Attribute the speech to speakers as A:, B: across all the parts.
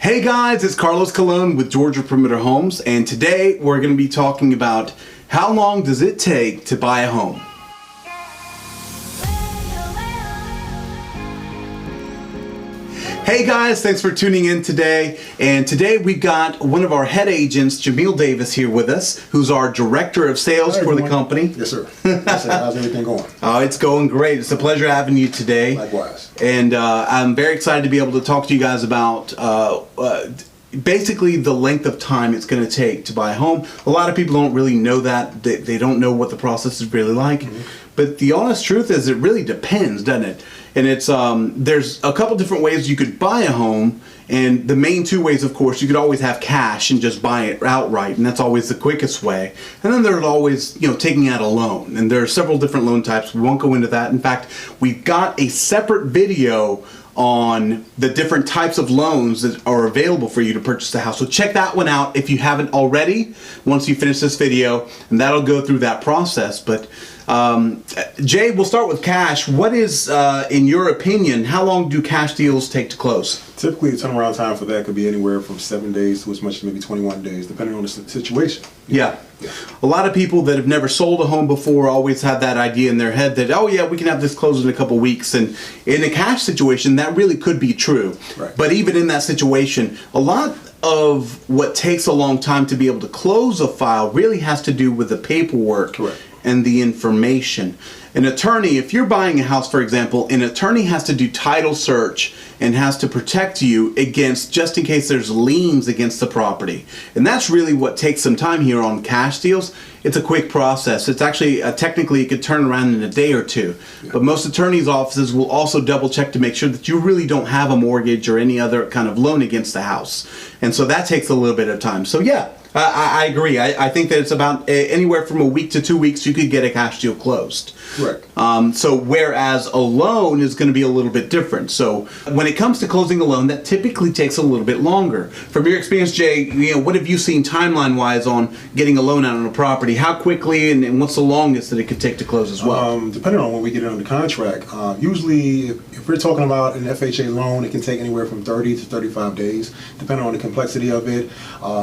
A: Hey guys, it's Carlos Colon with Georgia Perimeter Homes, and today we're going to be talking about how long does it take to buy a home. Hey guys, thanks for tuning in today. And today we've got one of our head agents, Jamil Davis, here with us, who's our Director of Sales for the company.
B: Yes, sir. Yes, sir. How's everything going?
A: It's going great. It's a pleasure having you today.
B: Likewise.
A: And I'm very excited to be able to talk to you guys about basically the length of time it's going to take to buy a home. A lot of people don't really know that. They don't know what the process is really like. But the honest truth is it really depends, doesn't it? And it's there's a couple different ways you could buy a home, and the main two ways, of course, you could always have cash and just buy it outright, and that's always the quickest way. And then there's always, taking out a loan, and there are several different loan types. We won't go into that. In fact, we've got a separate video on the different types of loans that are available for you to purchase a house. So check that one out if you haven't already, once you finish this video, and that'll go through that process. But Jay, we'll start with cash. What is, in your opinion, how long do cash deals take to close?
B: Typically, the turnaround time for that could be anywhere from 7 days to as much as maybe 21 days, depending on the situation.
A: Yeah. A lot of people that have never sold a home before always have that idea in their head that, oh yeah, we can have this closed in a couple weeks. And in a cash situation, that really could be true.
B: Right.
A: But even in that situation, a lot of what takes a long time to be able to close a file really has to do with the paperwork.
B: Correct.
A: And the information. An attorney, if you're buying a house, for example, an attorney has to do title search and has to protect you against, just in case there's liens against the property. And that's really what takes some time here on cash deals. It's a quick process. It's actually, technically, it could turn around in a day or two. Yeah. But most attorneys' offices will also double check to make sure that you really don't have a mortgage or any other kind of loan against the house. And so that takes a little bit of time. So yeah. I agree. I think that it's about anywhere from a week to 2 weeks you could get a cash deal closed.
B: Correct.
A: So whereas a loan is going to be a little bit different. So when it comes to closing a loan, that typically takes a little bit longer. From your experience, Jay, what have you seen timeline-wise on getting a loan out on a property? How quickly and what's the longest that it could take to close as well?
B: Depending on when we get it under contract, usually if we're talking about an FHA loan, it can take anywhere from 30 to 35 days, depending on the complexity of it.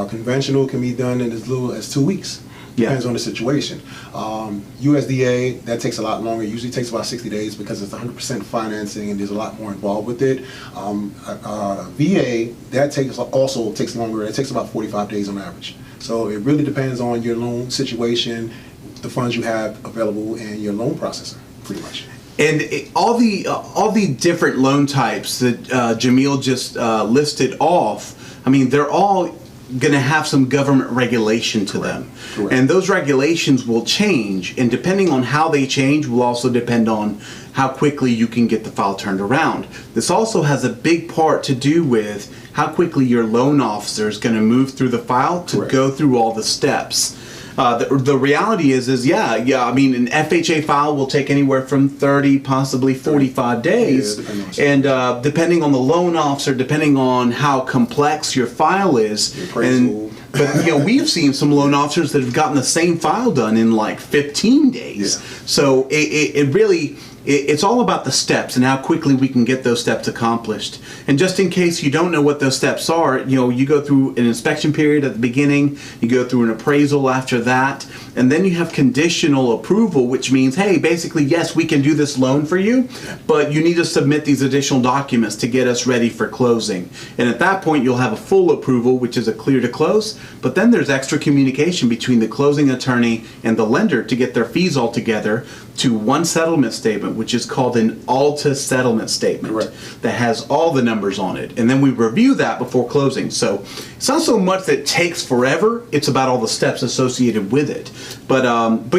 B: Conventional can be done in as little as 2 weeks. Depends on the situation. USDA, that takes a lot longer. Usually takes about 60 days because it's 100% financing and there's a lot more involved with it. VA, that also takes longer. It takes about 45 days on average. So it really depends on your loan situation, the funds you have available, and your loan processor, pretty much.
A: And all the different loan types that Jamil just listed off, I mean, they're all going to have some government regulation to them. Correct. And those regulations will change, and depending on how they change will also depend on how quickly you can get the file turned around. This also has a big part to do with how quickly your loan officer is going to move through the file to
B: Correct.
A: Go through all the steps. The reality is yeah, I mean, an FHA file will take anywhere from 30, possibly 45 days.
B: Yeah,
A: and depending on the loan officer, depending on how complex your file is. But we've seen some loan officers that have gotten the same file done in like 15 days.
B: Yeah.
A: So it really, it's all about the steps and how quickly we can get those steps accomplished. And just in case you don't know what those steps are, you go through an inspection period at the beginning, you go through an appraisal after that, and then you have conditional approval, which means, hey, basically, yes, we can do this loan for you, but you need to submit these additional documents to get us ready for closing. And at that point, you'll have a full approval, which is a clear to close, but then there's extra communication between the closing attorney and the lender to get their fees all together to one settlement statement, which is called an ALTA settlement statement.
B: Correct.
A: That has all the numbers on it. And then we review that before closing. So it's not so much that it takes forever, it's about all the steps associated with it. But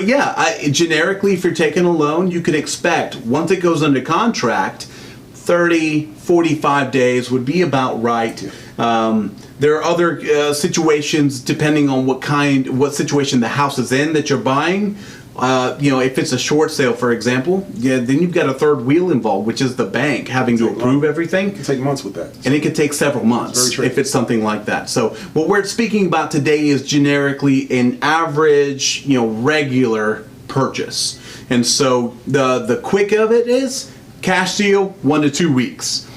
A: yeah, generically, if you're taking a loan, you could expect, once it goes under contract, 30, 45 days would be about right. There are other situations, depending on what situation the house is in that you're buying. If it's a short sale, for example, then you've got a third wheel involved, which is the bank having to approve everything.
B: It can take months with that.
A: And it could take several months if it's something like that. So what we're speaking about today is generically an average, regular purchase. And so the quick of it is cash deal, 1 to 2 weeks.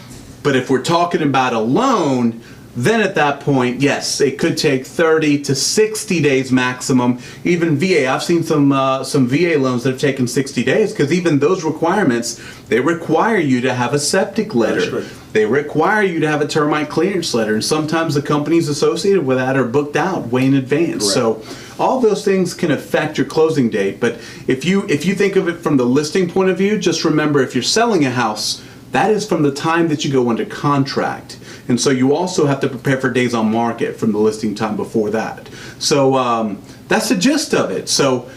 A: But if we're talking about a loan, then at that point, yes, it could take 30 to 60 days maximum. Even VA, I've seen some VA loans that have taken 60 days because even those requirements, they require you to have a septic letter. They require you to have a termite clearance letter, and sometimes the companies associated with that are booked out way in advance.
B: Correct.
A: So all those things can affect your closing date. But if you think of it from the listing point of view, just remember if you're selling a house, that is from the time that you go under contract. And so you also have to prepare for days on market from the listing time before that. So that's the gist of it. So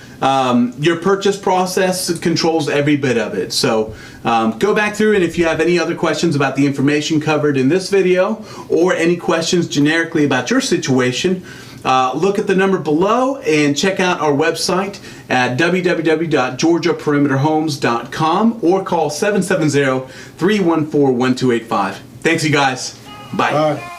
A: your purchase process controls every bit of it. So go back through, and if you have any other questions about the information covered in this video or any questions generically about your situation, look at the number below and check out our website at www.georgiaperimeterhomes.com or call 770-314-1285. Thanks, you guys. Bye.
B: Bye.